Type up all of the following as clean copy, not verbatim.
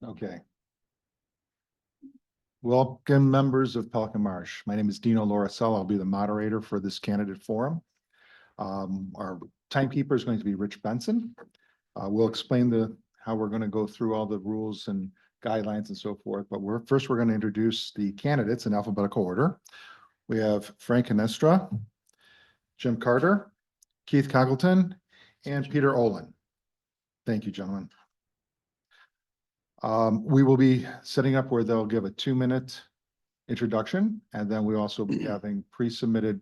Okay. Welcome, members of Pelican Marsh. My name is Dino Lauricella. I'll be the moderator for this candidate forum. Our timekeeper is going to be Rich Benson. We'll explain how we're going to go through all the rules and guidelines and so forth, but we're going to introduce the candidates in alphabetical order. We have Frank Canestra, Jim Carter, Keith Congleton, and Peter Olin. Thank you, gentlemen. We will be setting up where they'll give a 2-minute introduction, and then we also be having pre-submitted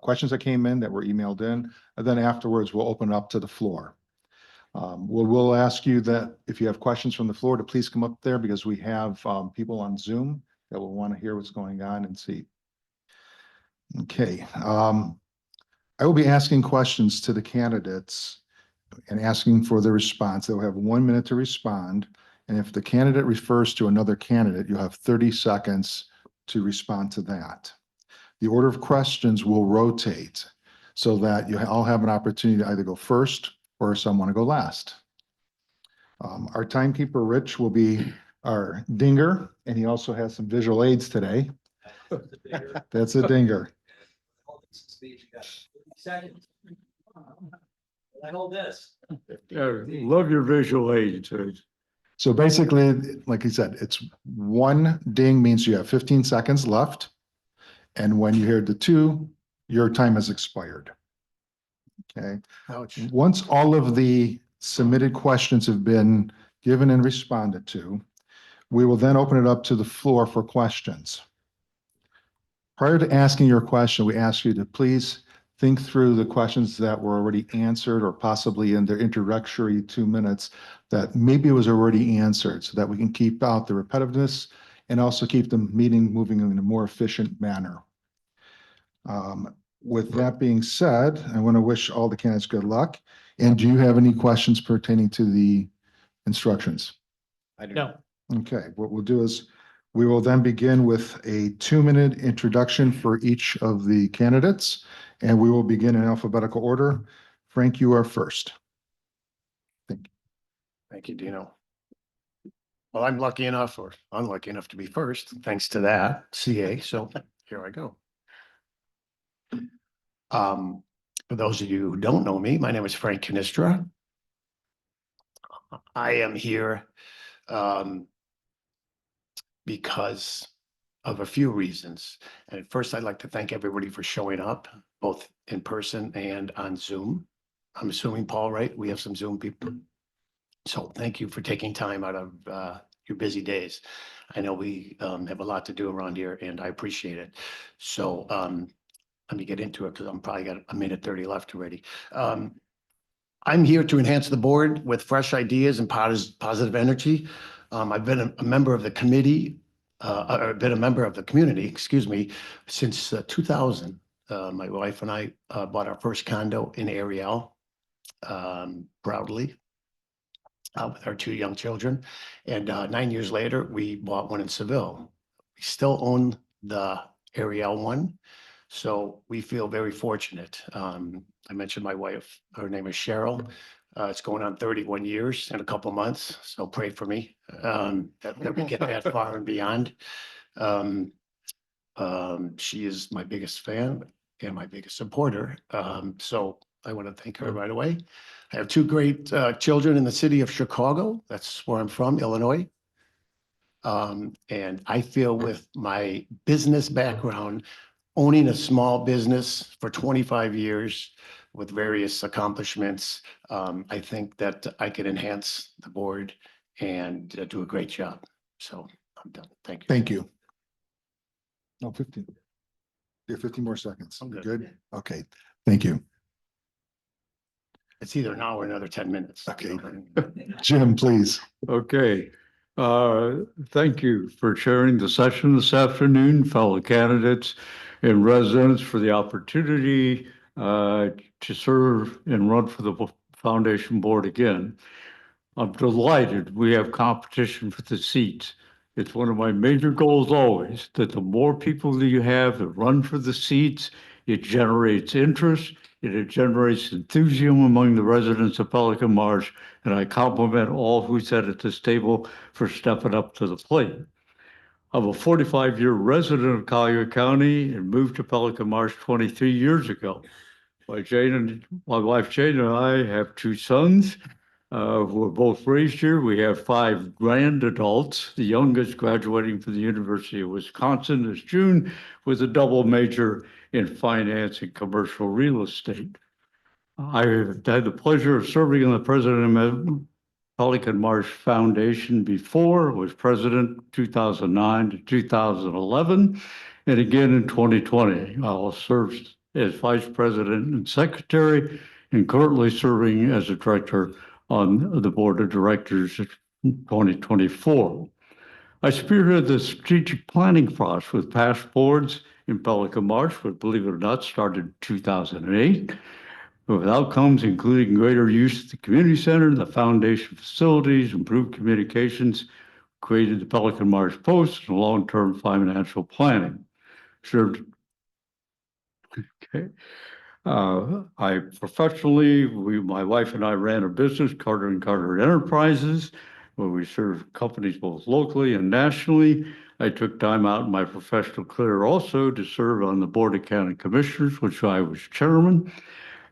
questions that came in that were emailed in, and then afterwards we'll open up to the floor. We'll ask you that if you have questions from the floor to please come up there, because we have people on Zoom that will want to hear what's going on and see. Okay. I will be asking questions to the candidates and asking for the response. They'll have 1 minute to respond. And if the candidate refers to another candidate, you'll have 30 seconds to respond to that. The order of questions will rotate so that you all have an opportunity to either go first or some want to go last. Our timekeeper, Rich, will be our dinger, and he also has some visual aids today. That's a dinger. I hold this. Love your visual aids. So basically, like I said, it's one ding means you have 15 seconds left. And when you hear the 2, your time has expired. Okay. Ouch. Once all of the submitted questions have been given and responded to, we will then open it up to the floor for questions. Prior to asking your question, we ask you to please think through the questions that were already answered or possibly in their introductory 2 minutes that maybe it was already answered, so that we can keep out the repetitiveness and also keep the meeting moving in a more efficient manner. With that being said, I want to wish all the candidates good luck. And do you have any questions pertaining to the instructions? I do. No. Okay, what we'll do is we will then begin with a 2-minute introduction for each of the candidates, and we will begin in alphabetical order. Frank, you are first. Thank you, Dino. Well, I'm lucky enough or unlucky enough to be first, thanks to that CA. So here I go. For those of you who don't know me, my name is Frank Canestra. I am here because of a few reasons. And first, I'd like to thank everybody for showing up, both in person and on Zoom. I'm assuming, Paul, right? We have some Zoom people. So thank you for taking time out of your busy days. I know we have a lot to do around here, and I appreciate it. So let me get into it, because I'm probably got 1:30 left already. I'm here to enhance the board with fresh ideas and positive energy. I've been a member of the committee, or been a member of the community, excuse me, since 2000. My wife and I bought our first condo in Ariel, proudly, with our 2 young children. And 9 years later, we bought one in Seville. We still own the Ariel one. So we feel very fortunate. I mentioned my wife, her name is Cheryl. It's going on 31 years in a couple months. So pray for me that we get that far and beyond. She is my biggest fan and my biggest supporter. So I want to thank her right away. I have 2 great children in the city of Chicago. That's where I'm from, Illinois. And I feel with my business background, owning a small business for 25 years with various accomplishments, I think that I can enhance the board and do a great job. So I'm done. Thank you. Thank you. No, 15. You have 15 more seconds. I'm good. Good? Okay, thank you. It's either now or another 10 minutes. Okay. Jim, please. Okay. Thank you for chairing the session this afternoon, fellow candidates and residents, for the opportunity to serve and run for the foundation board again. I'm delighted we have competition for the seats. It's one of my major goals always, that the more people that you have that run for the seats, it generates interest, It generates enthusiasm among the residents of Pelican Marsh, and I compliment all who sat at this table for stepping up to the plate. I'm a 45-year resident of Collier County and moved to Pelican Marsh 23 years ago. My wife Jane and I have two sons who are both raised here. We have 5 grand adults, the youngest graduating from the University of Wisconsin this June with a double major in finance and commercial real estate. I have had the pleasure of serving on the president of Pelican Marsh Foundation before, was president 2009 to 2011, and again in 2020. I'll serve as vice president and secretary, and currently serving as a director on the board of directors in 2024. I spearheaded the strategic planning process with past boards in Pelican Marsh, but believe it or not, started in 2008, with outcomes including greater use of the community center, the foundation facilities, improved communications, created the Pelican Marsh Post, and long-term financial planning. Served. Okay. I professionally, my wife and I ran a business, Carter and Carter Enterprises, where we serve companies both locally and nationally. I took time out in my professional career also to serve on the Board of County Commissioners, which I was chairman.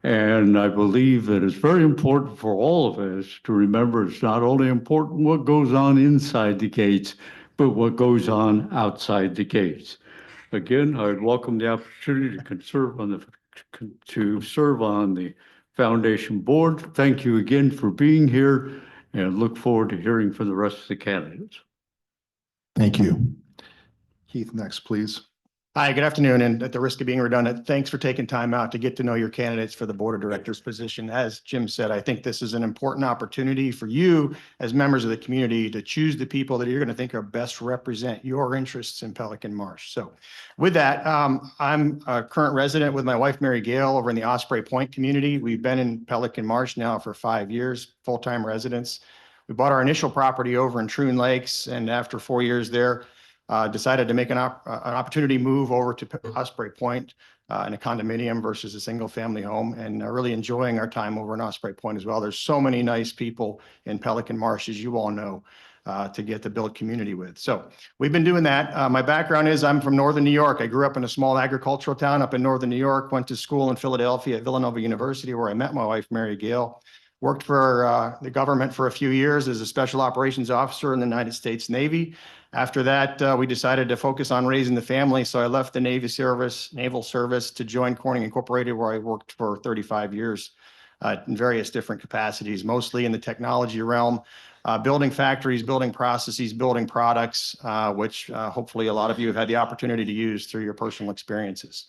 And I believe that it's very important for all of us to remember it's not only important what goes on inside the gates, but what goes on outside the gates. Again, I would welcome the opportunity to serve on the foundation board. Thank you again for being here and look forward to hearing from the rest of the candidates. Thank you. Keith, next, please. Hi, good afternoon. And at the risk of being redundant, thanks for taking time out to get to know your candidates for the board of directors position. As Jim said, I think this is an important opportunity for you as members of the community to choose the people that you're going to think are best represent your interests in Pelican Marsh. So with that, I'm a current resident with my wife, Mary Gale, over in the Osprey Point community. We've been in Pelican Marsh now for 5 years, full-time residents. We bought our initial property over in Troon Lakes, and after 4 years there, decided to make an opportunity move over to Osprey Point in a condominium versus a single family home, and really enjoying our time over in Osprey Point as well. There's so many nice people in Pelican Marsh, as you all know, to get to build community with. So we've been doing that. My background is I'm from Northern New York. I grew up in a small agricultural town up in Northern New York, went to school in Philadelphia at Villanova University, where I met my wife, Mary Gale. Worked for the government for a few years as a special operations officer in the United States Navy. After that, we decided to focus on raising the family. So I left the naval service to join Corning Incorporated, where I worked for 35 years in various different capacities, mostly in the technology realm, building factories, building processes, building products, which hopefully a lot of you have had the opportunity to use through your personal experiences.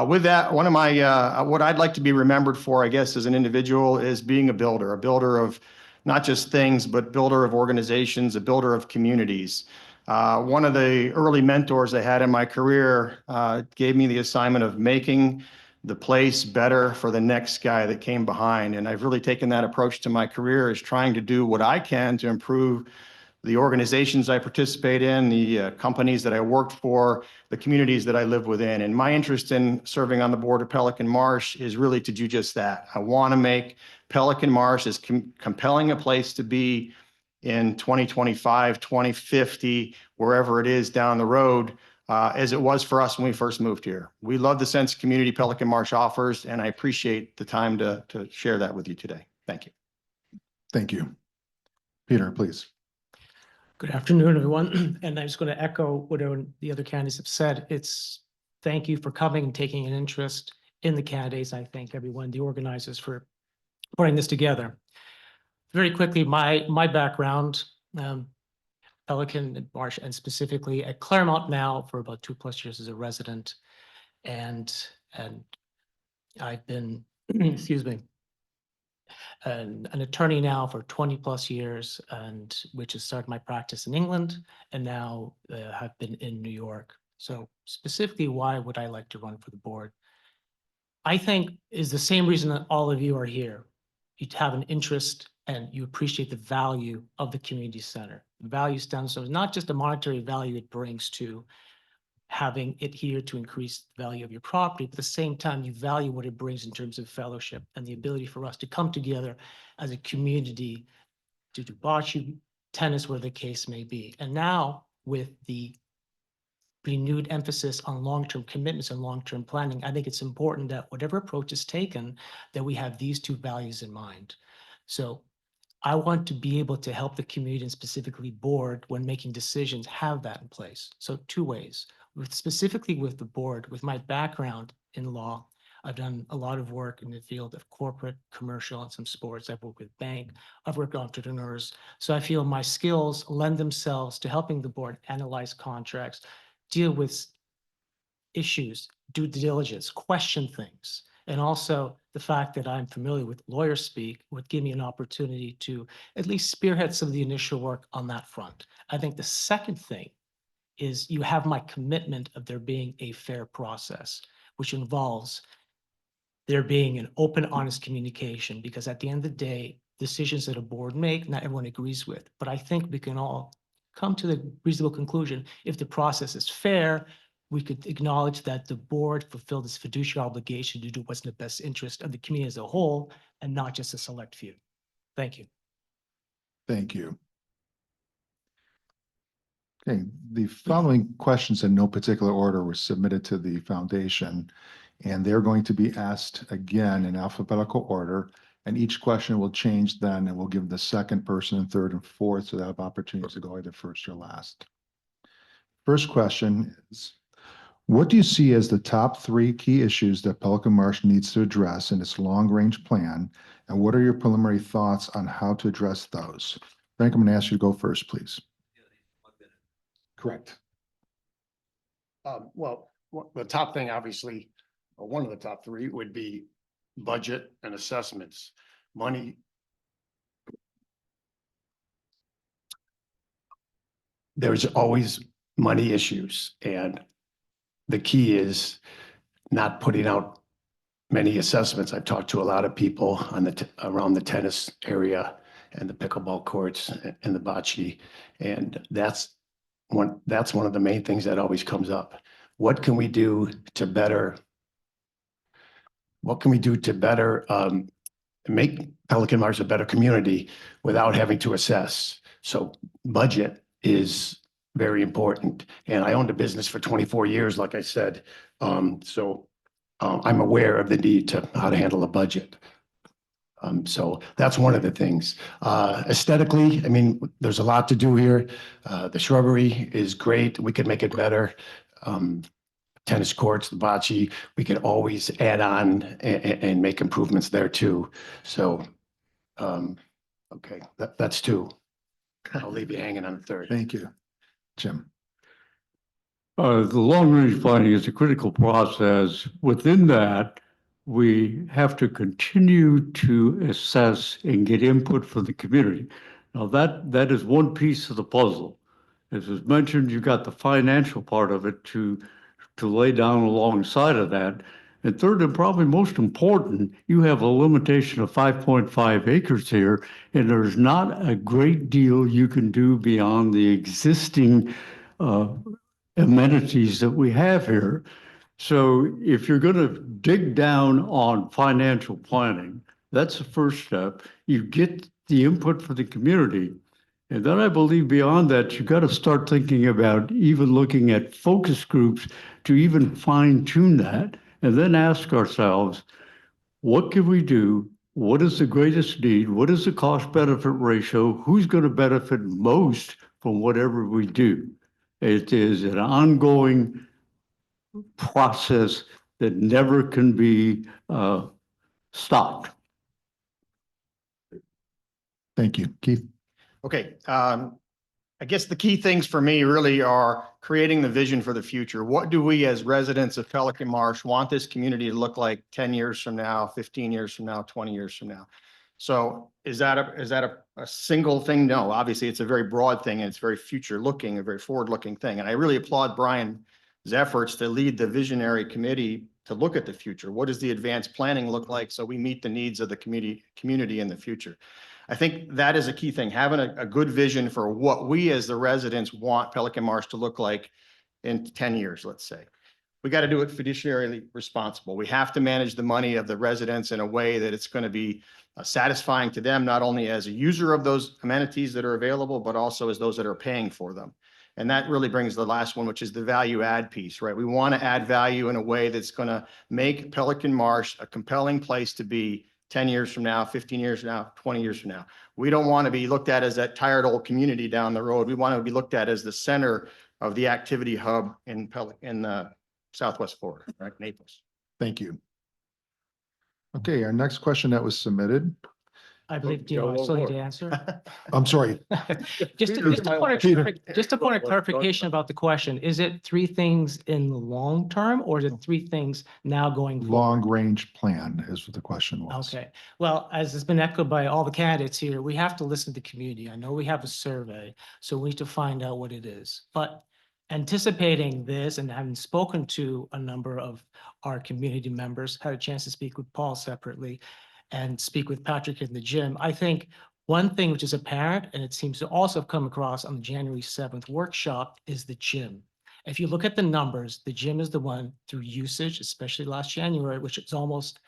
With that, one of my, what I'd like to be remembered for, I guess, as an individual is being a builder of not just things, but builder of organizations, a builder of communities. One of the early mentors I had in my career gave me the assignment of making the place better for the next guy that came behind. And I've really taken that approach to my career, is trying to do what I can to improve the organizations I participate in, the companies that I worked for, the communities that I live within. And my interest in serving on the board of Pelican Marsh is really to do just that. I want to make Pelican Marsh as compelling a place to be in 2025, 2050, wherever it is down the road, as it was for us when we first moved here. We love the sense of community Pelican Marsh offers, and I appreciate the time to share that with you today. Thank you. Thank you. Peter, please. Good afternoon, everyone. And I'm just going to echo what the other candidates have said. It's thank you for coming and taking an interest in the candidates. I thank everyone, the organizers, for putting this together. Very quickly, my background, Pelican Marsh, and specifically at Claremont now for about 2+ years as a resident. And I've been, excuse me, an attorney now for 20+ years, and which has started my practice in England, and now have been in New York. So specifically, why would I like to run for the board? I think is the same reason that all of you are here. You have an interest and you appreciate the value of the community center. The value stems from not just the monetary value it brings to having it here to increase the value of your property, but at the same time, you value what it brings in terms of fellowship and the ability for us to come together as a community to do bocce, tennis, where the case may be. And now with the renewed emphasis on long-term commitments and long-term planning, I think it's important that whatever approach is taken, that we have these two values in mind. So I want to be able to help the community and specifically board when making decisions, have that in place. So two ways, specifically with the board, with my background in law, I've done a lot of work in the field of corporate, commercial, and some sports. I've worked with bank, I've worked with entrepreneurs. So I feel my skills lend themselves to helping the board analyze contracts, deal with issues, due diligence, question things. And also the fact that I'm familiar with lawyer speak would give me an opportunity to at least spearhead some of the initial work on that front. I think the second thing is you have my commitment of there being a fair process, which involves there being an open, honest communication, because at the end of the day, decisions that a board make, not everyone agrees with. But I think we can all come to the reasonable conclusion. If the process is fair, we could acknowledge that the board fulfilled its fiduciary obligation to do what's in the best interest of the community as a whole and not just a select few. Thank you. Thank you. Okay, the following questions in no particular order were submitted to the foundation, and they're going to be asked again in alphabetical order. And each question will change then, and we'll give the second person and third and fourth so they have opportunities to go either first or last. First question is, what do you see as the top 3 key issues that Pelican Marsh needs to address in its long-range plan? And what are your preliminary thoughts on how to address those? Frank, I'm going to ask you to go first, please. Correct. Well, the top thing, obviously, or one of the top 3 would be budget and assessments. Money. There's always money issues, and the key is not putting out many assessments. I've talked to a lot of people on around the tennis area and the pickleball courts and the bocce, and that's one of the main things that always comes up. What can we do to better? What can we do to better make Pelican Marsh a better community without having to assess? So budget is very important. And I owned a business for 24 years, like I said. So I'm aware of the need to how to handle a budget. So that's one of the things. Aesthetically, I mean, there's a lot to do here. The shrubbery is great. We could make it better. Tennis courts, the bocce, we could always add on and make improvements there too. So, okay, that's 2. I'll leave you hanging on the 3rd. Thank you. Jim. The long-range planning is a critical process. Within that, we have to continue to assess and get input from the community. Now, that is one piece of the puzzle. As was mentioned, you've got the financial part of it to lay down alongside of that. And third, and probably most important, you have a limitation of 5.5 acres here, and there's not a great deal you can do beyond the existing amenities that we have here. So if you're going to dig down on financial planning, that's the first step. You get the input from the community. And then I believe beyond that, you've got to start thinking about even looking at focus groups to even fine tune that, and then ask ourselves, what can we do? What is the greatest need? What is the cost benefit ratio? Who's going to benefit most from whatever we do? It is an ongoing process that never can be stopped. Thank you. Keith? Okay, I guess the key things for me really are creating the vision for the future. What do we as residents of Pelican Marsh want this community to look like 10 years from now, 15 years from now, 20 years from now? So is that a single thing? No, obviously it's a very broad thing and it's very future looking, a very forward looking thing. And I really applaud Brian's efforts to lead the visionary committee to look at the future. What does the advanced planning look like so we meet the needs of the community in the future? I think that is a key thing, having a good vision for what we as the residents want Pelican Marsh to look like in 10 years, let's say. We got to do it fiduciarily responsible. We have to manage the money of the residents in a way that it's going to be satisfying to them, not only as a user of those amenities that are available, but also as those that are paying for them. And that really brings the last one, which is the value add piece, right? We want to add value in a way that's going to make Pelican Marsh a compelling place to be 10 years from now, 15 years from now, 20 years from now. We don't want to be looked at as that tired old community down the road. We want to be looked at as the center of the activity hub in Southwest Florida, right? Naples. Thank you. Okay, our next question that was submitted. I believe, do you know, I still need to answer? I'm sorry. Just a point of clarification about the question. Is it three things in the long term or is it three things now going forward? Long-range plan is what the question was. Okay, well, as has been echoed by all the candidates here, we have to listen to the community. I know we have a survey, so we need to find out what it is. But anticipating this and having spoken to a number of our community members, had a chance to speak with Paul separately and speak with Patrick in the gym, I think one thing which is apparent, and it seems to also have come across on the January 7th workshop, is the gym. If you look at the numbers, the gym is the one through usage, especially last January, which is almost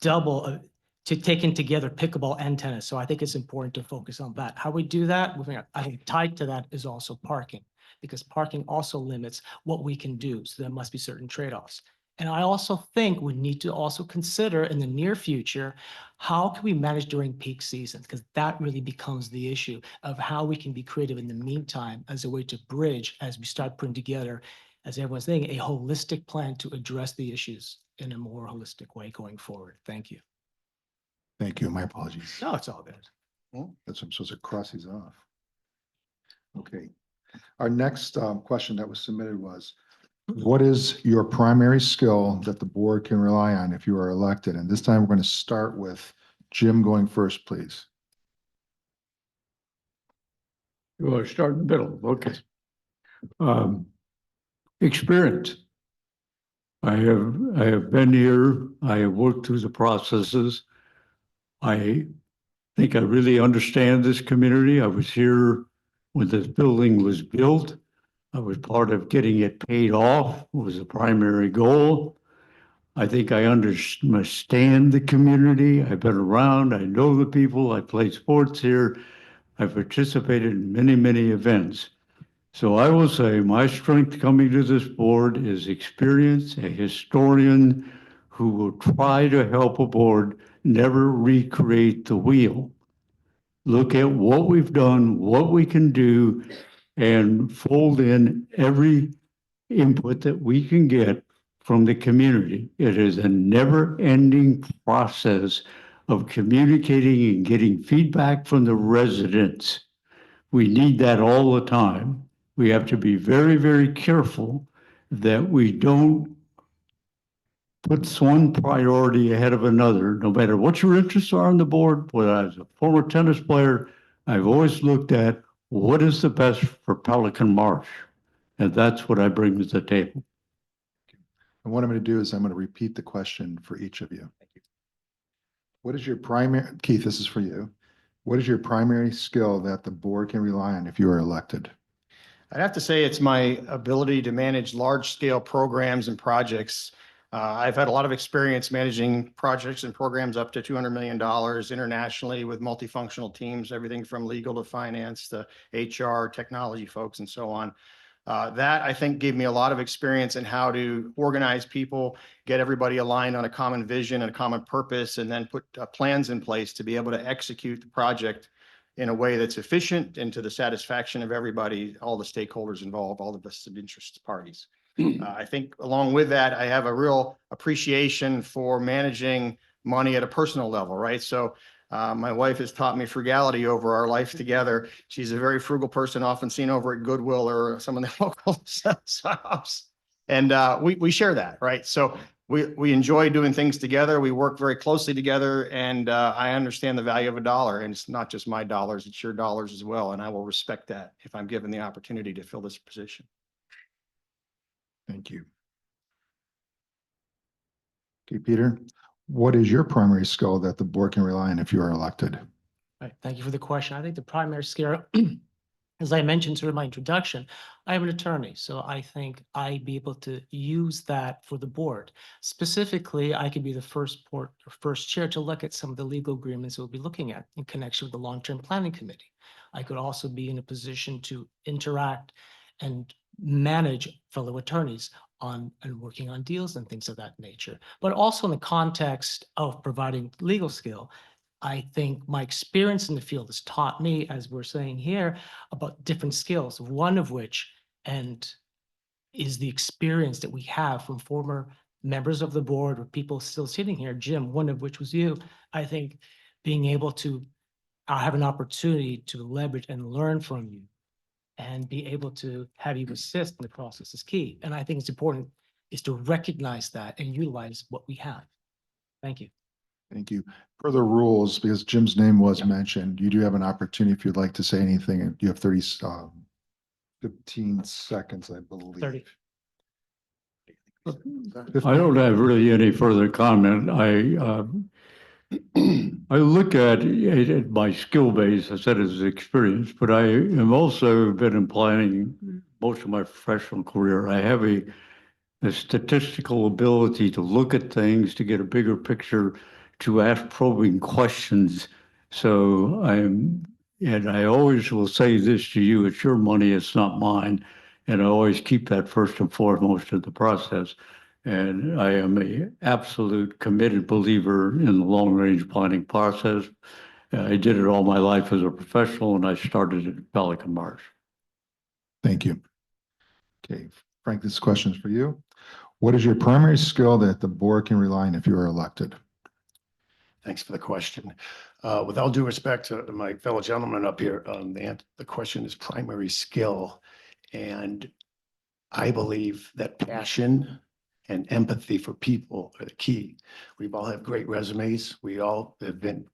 double to taking together pickleball and tennis. So I think it's important to focus on that. How we do that, I think tied to that is also parking, because parking also limits what we can do. So there must be certain trade-offs. And I also think we need to also consider in the near future, how can we manage during peak season? Because that really becomes the issue of how we can be creative in the meantime as a way to bridge as we start putting together, as everyone's saying, a holistic plan to address the issues in a more holistic way going forward. Thank you. Thank you. My apologies. No, it's all good. That's what I'm supposed to cross these off. Okay. Our next question that was submitted was, what is your primary skill that the board can rely on if you are elected? And this time we're going to start with Jim going first, please. You want to start in the middle, okay. Experience. I have been here, I have worked through the processes. I think I really understand this community. I was here when this building was built. I was part of getting it paid off, was the primary goal. I think I understand the community. I've been around, I know the people, I play sports here. I've participated in many, many events. So I will say my strength coming to this board is experience, a historian who will try to help a board never recreate the wheel. Look at what we've done, what we can do, and fold in every input that we can get from the community. It is a never-ending process of communicating and getting feedback from the residents. We need that all the time. We have to be very, very careful that we don't put one priority ahead of another, no matter what your interests are on the board. Whether as a former tennis player, I've always looked at what is the best for Pelican Marsh? And that's what I bring to the table. And what I'm going to do is I'm going to repeat the question for each of you. What is your primary, Keith, this is for you. What is your primary skill that the board can rely on if you are elected? I'd have to say it's my ability to manage large-scale programs and projects. I've had a lot of experience managing projects and programs up to $200 million internationally with multifunctional teams, everything from legal to finance to HR, technology folks, and so on. That I think gave me a lot of experience in how to organize people, get everybody aligned on a common vision and a common purpose, and then put plans in place to be able to execute the project in a way that's efficient and to the satisfaction of everybody, all the stakeholders involved, all the vested interest parties. I think along with that, I have a real appreciation for managing money at a personal level, right? So my wife has taught me frugality over our life together. She's a very frugal person, often seen over at Goodwill or some of the local shops. And we share that, right? So we enjoy doing things together. We work very closely together, and I understand the value of a dollar. And it's not just my dollars, it's your dollars as well. And I will respect that if I'm given the opportunity to fill this position. Thank you. Okay, Peter, what is your primary skill that the board can rely on if you are elected? Right, thank you for the question. I think the primary skill As I mentioned sort of my introduction, I am an attorney, so I think I'd be able to use that for the board. Specifically, I could be the first chair to look at some of the legal agreements we'll be looking at in connection with the long-term planning committee. I could also be in a position to interact and manage fellow attorneys on and working on deals and things of that nature. But also in the context of providing legal skill, I think my experience in the field has taught me, as we're saying here, about different skills, one of which and is the experience that we have from former members of the board or people still sitting here, Jim, one of which was you. I think being able to have an opportunity to leverage and learn from you and be able to have you assist in the process is key. And I think it's important is to recognize that and utilize what we have. Thank you. Thank you. Per the rules, because Jim's name was Yeah. mentioned, you do have an opportunity if you'd like to say anything. And you have 15 seconds, I believe. 30. I don't have really any further comment. I look at my skill base, I said as experience, but I have also been in planning most of my professional career. I have a statistical ability to look at things, to get a bigger picture, to ask probing questions. So and I always will say this to you, it's your money, it's not mine. And I always keep that first and foremost in the process. And I am a absolute committed believer in the long-range planning process. I did it all my life as a professional, and I started at Pelican Marsh. Thank you. Okay, Frank, this question is for you. What is your primary skill that the board can rely on if you are elected? Thanks for the question. With all due respect to my fellow gentlemen up here, the question is primary skill. And I believe that passion and empathy for people are the key. We've all have great resumes. We all have been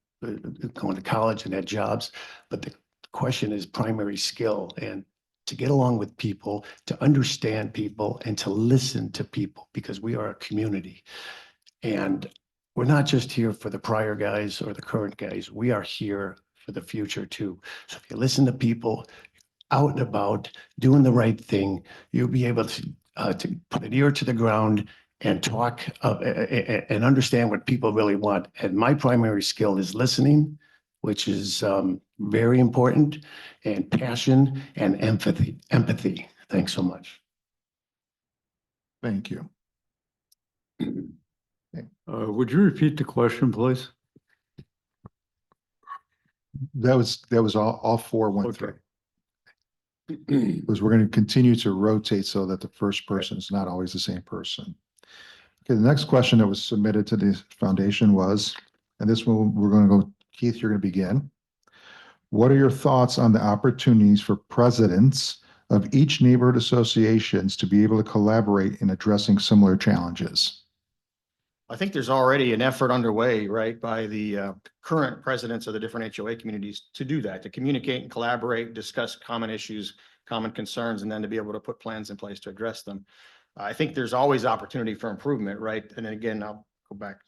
going to college and had jobs, but the question is primary skill and to get along with people, to understand people and to listen to people because we are a community. And we're not just here for the prior guys or the current guys. We are here for the future too. So if you listen to people out and about, doing the right thing, you'll be able to put an ear to the ground and talk and understand what people really want. And my primary skill is listening, which is very important, and passion and empathy. Thanks so much. Thank you. Would you repeat the question, please? That was all four went Okay. through. Because we're going to continue to rotate so that the first person is not always the same person. Okay, the next question that was submitted to the foundation was, and this one we're going to go, Keith, you're going to begin. What are your thoughts on the opportunities for presidents of each neighborhood associations to be able to collaborate in addressing similar challenges? I think there's already an effort underway, right, by the current presidents of the different HOA communities to do that, to communicate and collaborate, discuss common issues, common concerns, and then to be able to put plans in place to address them. I think there's always opportunity for improvement, right? And then again, I'll go back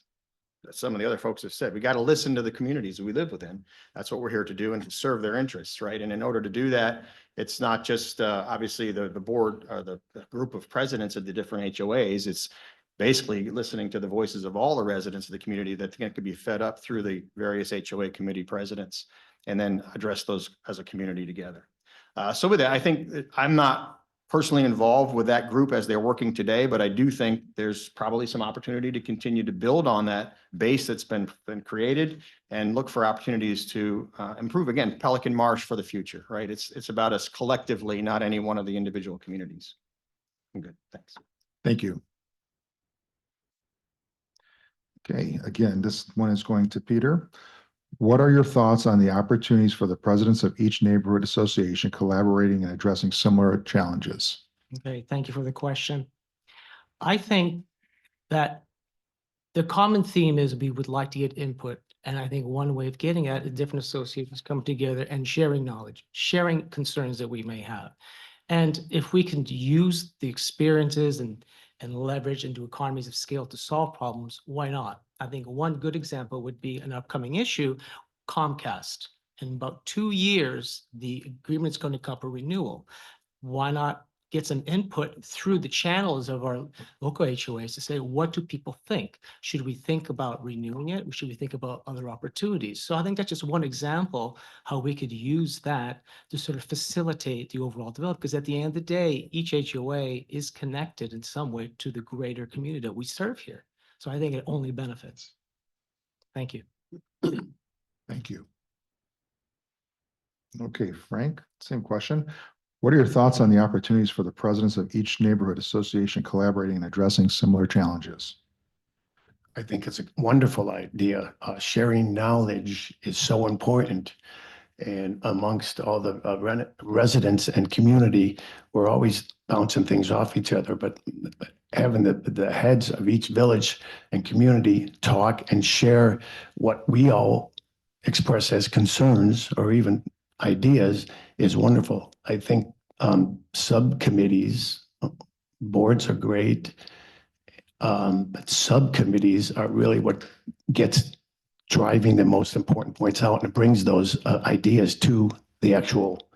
to some of the other folks have said, we got to listen to the communities that we live within. That's what we're here to do and to serve their interests, right? And in order to do that, it's not just obviously the board or the group of presidents of the different HOAs. It's basically listening to the voices of all the residents of the community that could be fed up through the various HOA committee presidents and then address those as a community together. So with that, I think that I'm not personally involved with that group as they're working today, but I do think there's probably some opportunity to continue to build on that base that's been created and look for opportunities to improve, again, Pelican Marsh for the future, right? It's about us collectively, not any one of the individual communities. I'm good, thanks. Thank you. Okay, again, this one is going to Peter. What are your thoughts on the opportunities for the presidents of each neighborhood association collaborating and addressing similar challenges? Okay, thank you for the question. I think that the common theme is we would like to get input. And I think one way of getting at it, different associations come together and sharing knowledge, sharing concerns that we may have. And if we can use the experiences and leverage into economies of scale to solve problems, why not? I think one good example would be an upcoming issue, Comcast In about 2 years, the agreement's going to come for renewal. Why not get some input through the channels of our local HOAs to say, what do people think? Should we think about renewing it? Should we think about other opportunities? So I think that's just one example how we could use that to sort of facilitate the overall development. Because at the end of the day, each HOA is connected in some way to the greater community that we serve here. So I think it only benefits. Thank you. Thank you. Okay, Frank, same question. What are your thoughts on the opportunities for the presidents of each neighborhood association collaborating and addressing similar challenges? I think it's a wonderful idea. Sharing knowledge is so important. And amongst all the residents and community, we're always bouncing things off each other, but having the heads of each village and community talk and share what we all express as concerns or even ideas is wonderful. I think subcommittees, boards are great, but subcommittees are really what gets driving the most important points out, and it brings those ideas to the actual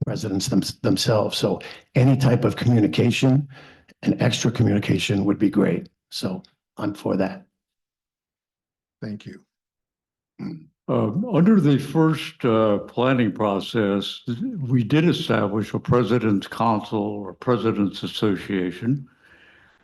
residents themselves. So any type of communication and extra communication would be great. So I'm for that. Thank you. Under the first planning process, we did establish a president's council or president's association.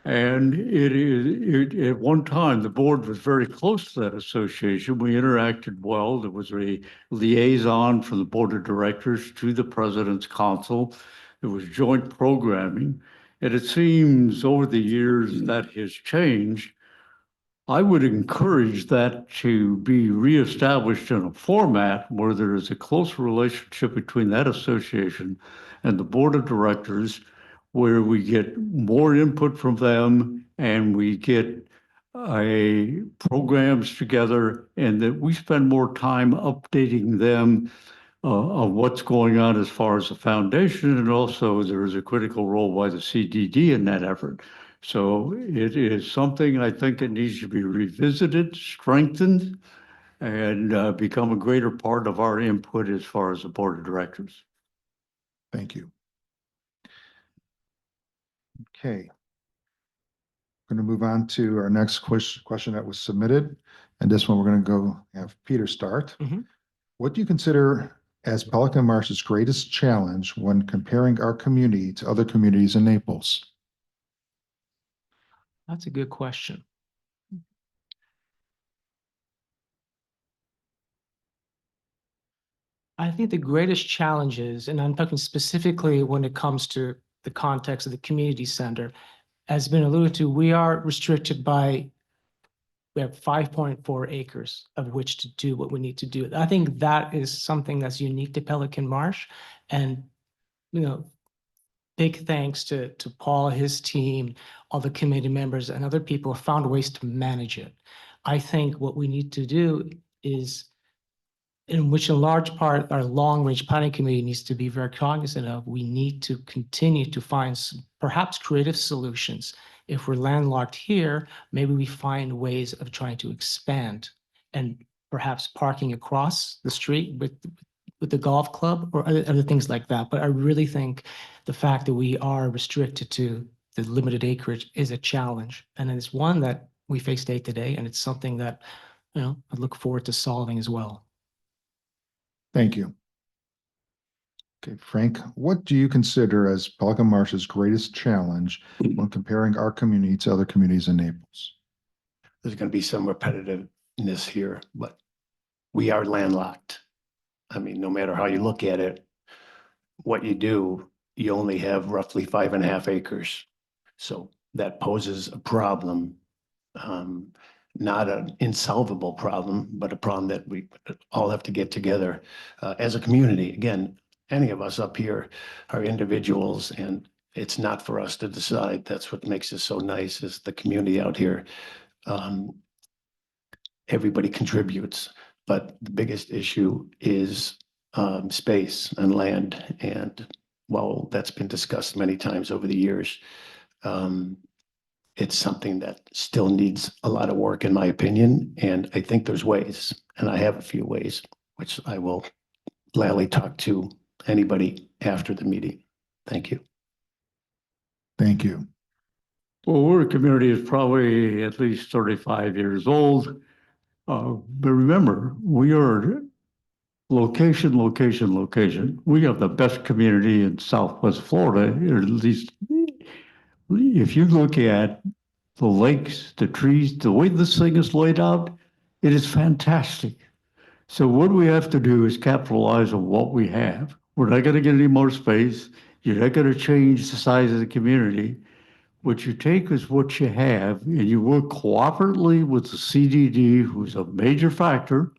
And at one time, the board was very close to that association. We interacted well. There was a liaison from the board of directors to the president's council. There was joint programming. And it seems over the years that has changed. I would encourage that to be reestablished in a format where there is a close relationship between that association and the board of directors, where we get more input from them and we get programs together, and that we spend more time updating them on what's going on as far as the foundation. And also there is a critical role by the CDD in that effort. So it is something I think that needs to be revisited, strengthened, and become a greater part of our input as far as the board of directors. Thank you. Okay. Going to move on to our next question that was submitted. And this one, we're going to go have Peter start. Mhm. What do you consider as Pelican Marsh's greatest challenge when comparing our community to other communities in Naples? That's a good question. I think the greatest challenges, and I'm talking specifically when it comes to the context of the community center, has been alluded to, we are restricted by, we have 5.4 acres of which to do what we need to do. I think that is something that's unique to Pelican Marsh. And, you know, big thanks to Paul, his team, all the committee members and other people have found ways to manage it. I think what we need to do is, in which in large part our long-range planning committee needs to be very cognizant of, we need to continue to find perhaps creative solutions. If we're landlocked here, maybe we find ways of trying to expand, and perhaps parking across the street with the golf club or other things like that. But I really think the fact that we are restricted to the limited acreage is a challenge. And it's one that we face day to day, and it's something that, you know, I look forward to solving as well. Thank you. Okay, Frank, what do you consider as Pelican Marsh's greatest challenge when comparing our community to other communities in Naples? There's going to be some repetitiveness here, but we are landlocked. I mean, no matter how you look at it, what you do, you only have roughly 5.5 acres. So that poses a problem, not an insolvable problem, but a problem that we all have to get together as a community. Again, any of us up here are individuals, and it's not for us to decide. That's what makes it so nice, is the community out here. Everybody contributes, but the biggest issue is space and land. And while that's been discussed many times over the years, it's something that still needs a lot of work, in my opinion. And I think there's ways, and I have a few ways. which I will gladly talk to anybody after the meeting. Thank you. Thank you. Well, we're a community that's probably at least 35 years old. But remember, we are location, location, location. We have the best community in Southwest Florida, or at least if you look at the lakes, the trees, the way this thing is laid out, it is fantastic. So what we have to do is capitalize on what we have. We're not going to get any more space. You're not going to change the size of the community. What you take is what you have, and you work cooperatively with the CDD, who's a major factor,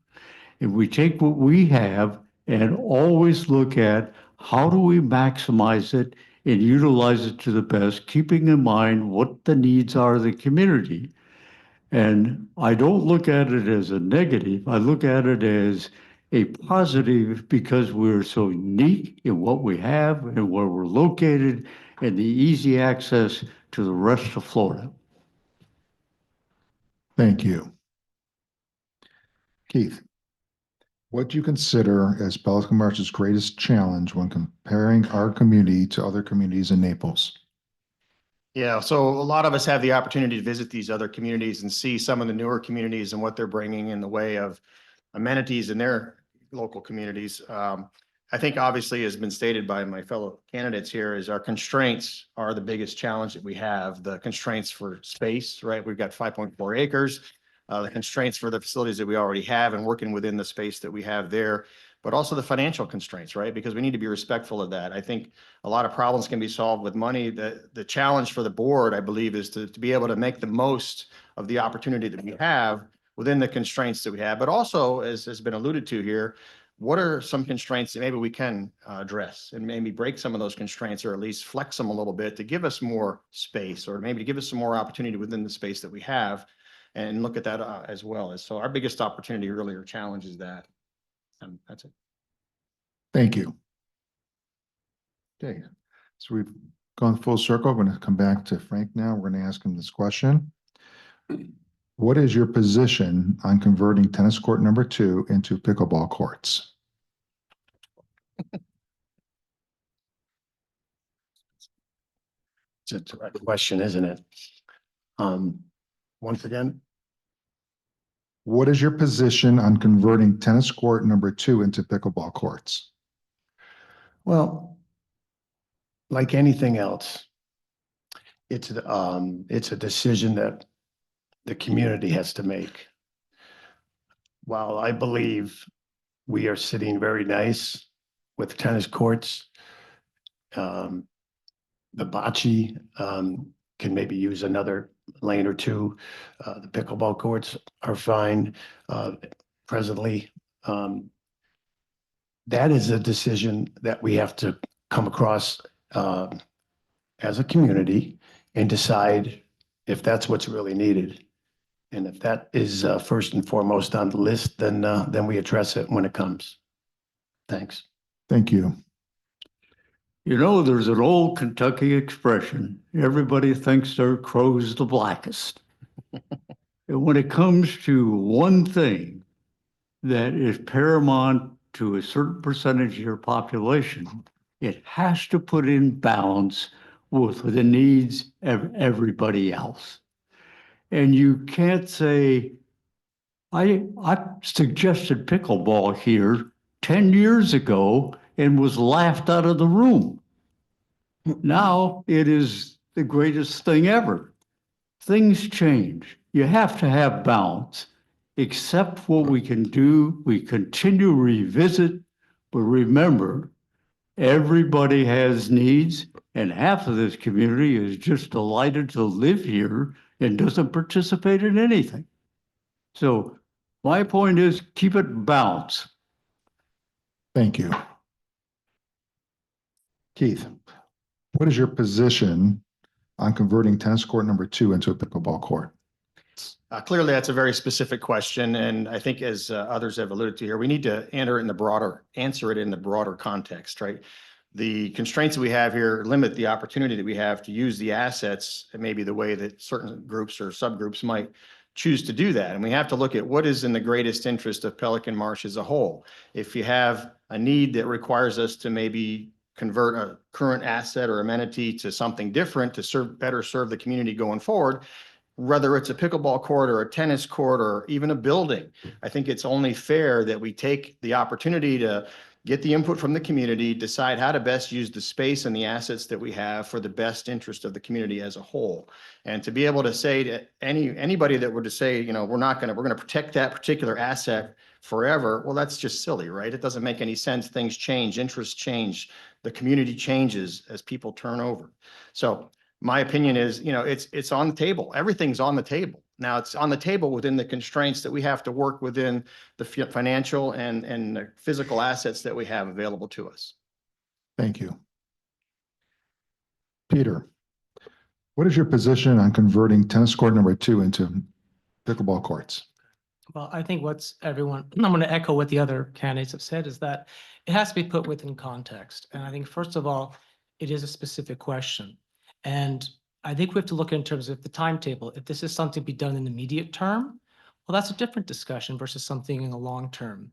and we take what we have and always look at how do we maximize it and utilize it to the best, keeping in mind what the needs are of the community. And I don't look at it as a negative. I look at it as a positive because we're so unique in what we have and where we're located and the easy access to the rest of Florida. Thank you. Keith, what do you consider as Pelican Marsh's greatest challenge when comparing our community to other communities in Naples? Yeah, so a lot of us have the opportunity to visit these other communities and see some of the newer communities and what they're bringing in the way of amenities in their local communities. I think obviously has been stated by my fellow candidates here is our constraints are the biggest challenge that we have. The constraints for space, right? We've got 5.4 acres. The constraints for the facilities that we already have and working within the space that we have there, but also the financial constraints, right? Because we need to be respectful of that. I think a lot of problems can be solved with money. The challenge for the board, I believe, is to be able to make the most of the opportunity that we have within the constraints that we have, but also, as has been alluded to here, what are some constraints that maybe we can address and maybe break some of those constraints or at least flex them a little bit to give us more space or maybe to give us some more opportunity within the space that we have and look at that as well. As so our biggest opportunity really or challenge is that. That's it. Thank you. Okay, so we've gone full circle. I'm going to come back to Frank now. We're going to ask him this question. What is your position on converting tennis court number 2 into pickleball courts? It's a direct question, isn't it? Once again, What is your position on converting tennis court number 2 into pickleball courts? well, like anything else, it's a decision that the community has to make. While I believe we are sitting very nice with tennis courts, the bocce can maybe use another lane or two. The pickleball courts are fine presently. That is a decision that we have to come across as a community and decide if that's what's really needed. And if that is first and foremost on the list, then we address it when it comes. Thanks. Thank you. You know, there's an old Kentucky expression, everybody thinks their crow's the blackest. And when it comes to one thing that is paramount to a certain percentage of your population, it has to put in balance with the needs of everybody else. And you can't say, I suggested pickleball here 10 years ago and was laughed out of the room. Now it is the greatest thing ever. Things change. You have to have balance. Accept what we can do. We continue to revisit, but remember, everybody has needs, and half of this community is just delighted to live here and doesn't participate in anything. So my point is keep it balanced. Thank you. Keith, what is your position on converting tennis court number 2 into a pickleball court? Clearly, that's a very specific question, and I think as others have alluded to here, we need to answer it in the broader context, right? The constraints that we have here limit the opportunity that we have to use the assets and maybe the way that certain groups or subgroups might choose to do that. And we have to look at what is in the greatest interest of Pelican Marsh as a whole. If you have a need that requires us to maybe convert a current asset or amenity to something different to better serve the community going forward, whether it's a pickleball court or a tennis court or even a building, I think it's only fair that we take the opportunity to get the input from the community, decide how to best use the space and the assets that we have for the best interest of the community as a whole. And to be able to say to anybody that were to say, you know, we're going to protect that particular asset forever, well, that's just silly, right? It doesn't make any sense. Things change, interests change, the community changes as people turn over. So my opinion is, you know, it's on the table. Everything's on the table. Now it's on the table within the constraints that we have to work within the financial and the physical assets that we have available to us. Thank you. Peter, what is your position on converting tennis court number 2 into pickleball courts? Well, I think I'm going to echo what the other candidates have said, is that it has to be put within context. And I think, first of all, it is a specific question. And I think we have to look in terms of the timetable. If this is something to be done in the immediate term, well, that's a different discussion versus something in the long term.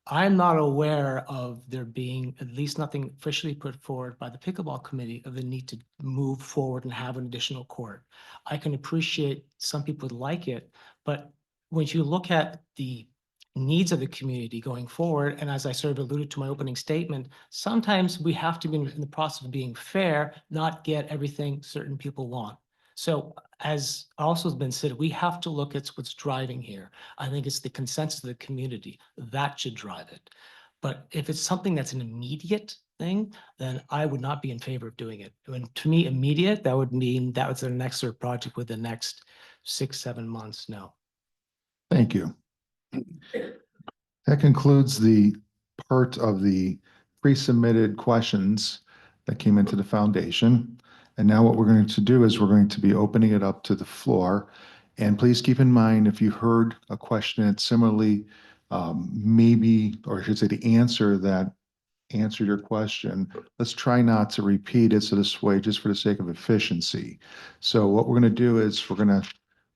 I'm not aware of there being at least nothing officially put forward by the pickleball committee of the need to move forward and have an additional court. I can appreciate some people would like it, but when you look at the needs of the community going forward, and as I sort of alluded to my opening statement, sometimes we have to be in the process of being fair, not get everything certain people want. So as also has been said, we have to look at what's driving here. I think it's the consensus of the community that should drive it. But if it's something that's an immediate thing, then I would not be in favor of doing it. And to me, immediate, that would mean that was their next sort of project within the next 6-7 months. No. Thank you. That concludes the part of the pre-submitted questions that came into the foundation. And now what we're going to do is we're going to be opening it up to the floor. And please keep in mind, if you heard a question that similarly maybe, or I should say the answer that answered your question, let's try not to repeat it. So this way, just for the sake of efficiency. So what we're going to do is we're going to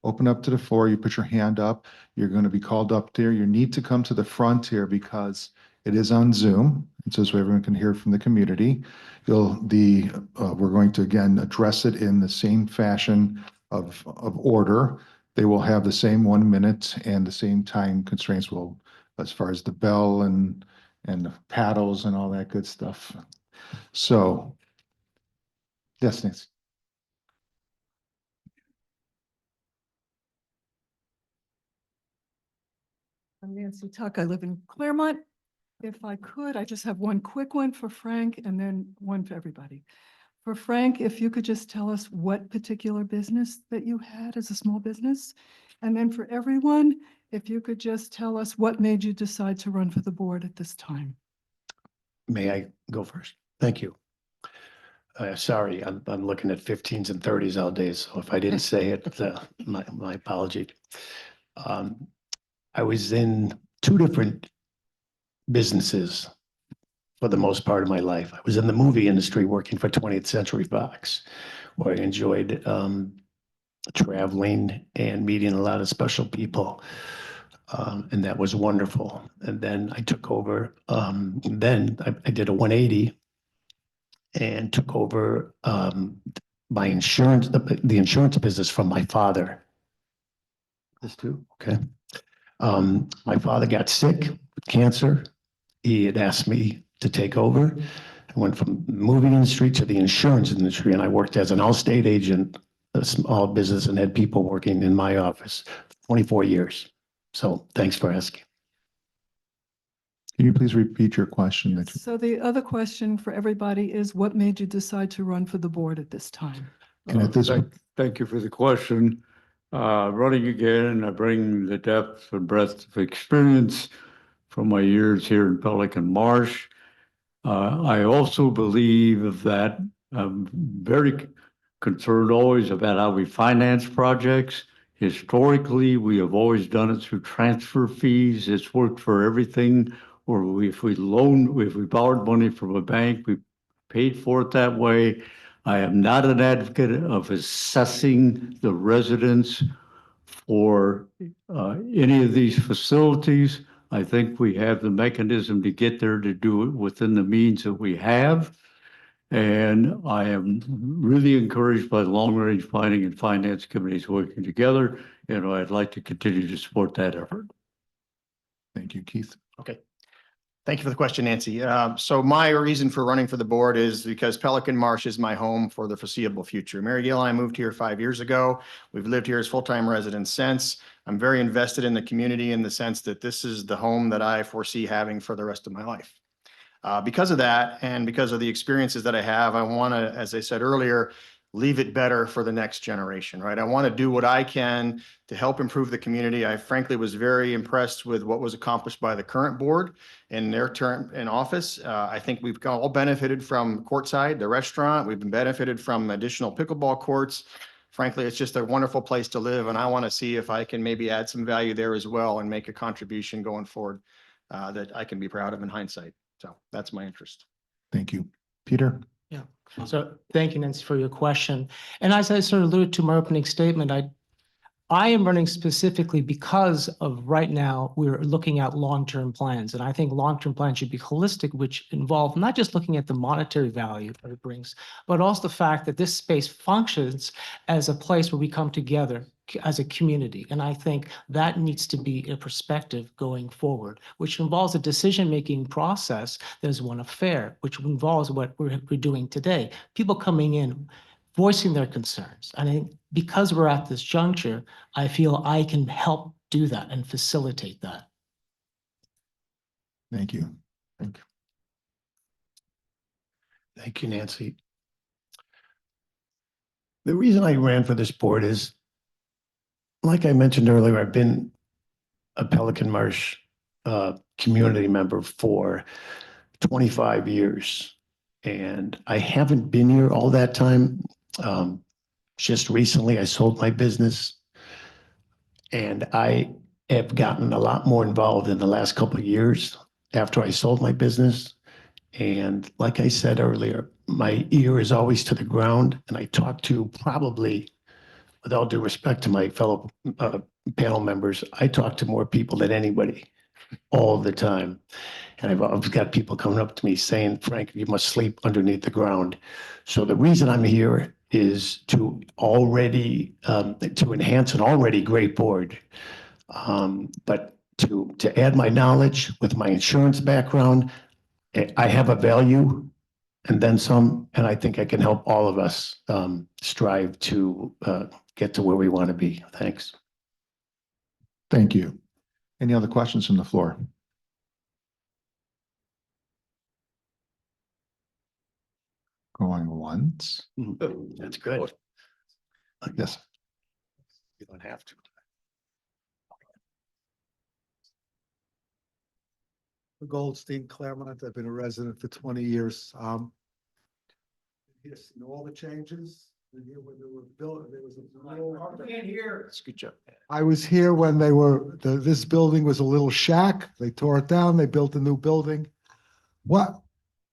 open up to the floor. You put your hand up. You're going to be called up there. You need to come to the front here because it is on Zoom. And so this way everyone can hear from the community. We're going to again address it in the same fashion of order. They will have the same 1 minute and the same time constraints will, as far as the bell and the paddles and all that good stuff. So, yes, Nancy. I'm Nancy Tuck. I live in Claremont. If I could, I just have one quick one for Frank and then one for everybody. For Frank, if you could just tell us what particular business that you had as a small business. And then for everyone, if you could just tell us what made you decide to run for the board at this time. May I go first? Thank you. Sorry, I'm looking at 15s and 30s all day, so if I didn't say it, my apology. I was in 2 different businesses for the most part of my life. I was in the movie industry working for 20th Century Fox, where I enjoyed traveling and meeting a lot of special people. And that was wonderful. And then I took over, then I did a 180 and took over my insurance, the insurance business from my father. This too, okay. My father got sick with cancer. He had asked me to take over. I went from the movie industry to the insurance industry, and I worked as an Allstate agent, a small business, and had people working in my office for 24 years. So thanks for asking. Can you please repeat your question? So the other question for everybody is what made you decide to run for the board at this time? And at this, Thank you for the question. Running again, I bring the depth and breadth of experience from my years here in Pelican Marsh. I also believe that I'm very concerned always about how we finance projects. Historically, we have always done it through transfer fees. It's worked for everything. Or if we borrowed money from a bank, we paid for it that way. I am not an advocate of assessing the residents for any of these facilities. I think we have the mechanism to get there to do it within the means that we have. And I am really encouraged by the long-range planning and finance committees working together, and I'd like to continue to support that effort. Thank you, Keith. Okay. Thank you for the question, Nancy. So my reason for running for the board is because Pelican Marsh is my home for the foreseeable future. Mary Gail and I moved here 5 years ago. We've lived here as full-time residents since. I'm very invested in the community in the sense that this is the home that I foresee having for the rest of my life. Because of that, and because of the experiences that I have, I want to, as I said earlier, leave it better for the next generation, right? I want to do what I can to help improve the community. I frankly was very impressed with what was accomplished by the current board in their term in office. I think we've all benefited from Courtside, the restaurant. We've been benefited from additional pickleball courts. Frankly, it's just a wonderful place to live, and I want to see if I can maybe add some value there as well and make a contribution going forward that I can be proud of in hindsight. So that's my interest. Thank you. Peter? Yeah. So thank you, Nancy, for your question. And as I sort of alluded to in my opening statement, I am running specifically because of right now, we're looking at long-term plans. And I think long-term plans should be holistic, which involve not just looking at the monetary value that it brings, but also the fact that this space functions as a place where we come together as a community. And I think that needs to be a perspective going forward, which involves a decision-making process that is one of fair, which involves what we're doing today. People coming in, voicing their concerns. And I think because we're at this juncture, I feel I can help do that and facilitate that. Thank you. Thank you. Thank you, Nancy. The reason I ran for this board is, like I mentioned earlier, I've been a Pelican Marsh community member for 25 years. And I haven't been here all that time. Just recently, I sold my business. And I have gotten a lot more involved in the last couple of years after I sold my business. And like I said earlier, my ear is always to the ground. And I talk to probably, with all due respect to my fellow panel members, I talk to more people than anybody all the time. And I've got people coming up to me saying, Frank, you must sleep underneath the ground. So the reason I'm here is to already, to enhance an already great board. But to add my knowledge with my insurance background, I have a value and then some, and I think I can help all of us strive to get to where we want to be. Thanks. Thank you. Any other questions from the floor? Going once? That's good. Yes. You don't have to. Goldstein, Claremont. I've been a resident for 20 years. Yes, and all the changes. When they were built, there was a little. It's a good job. I was here when they were, this building was a little shack. They tore it down. They built a new building. What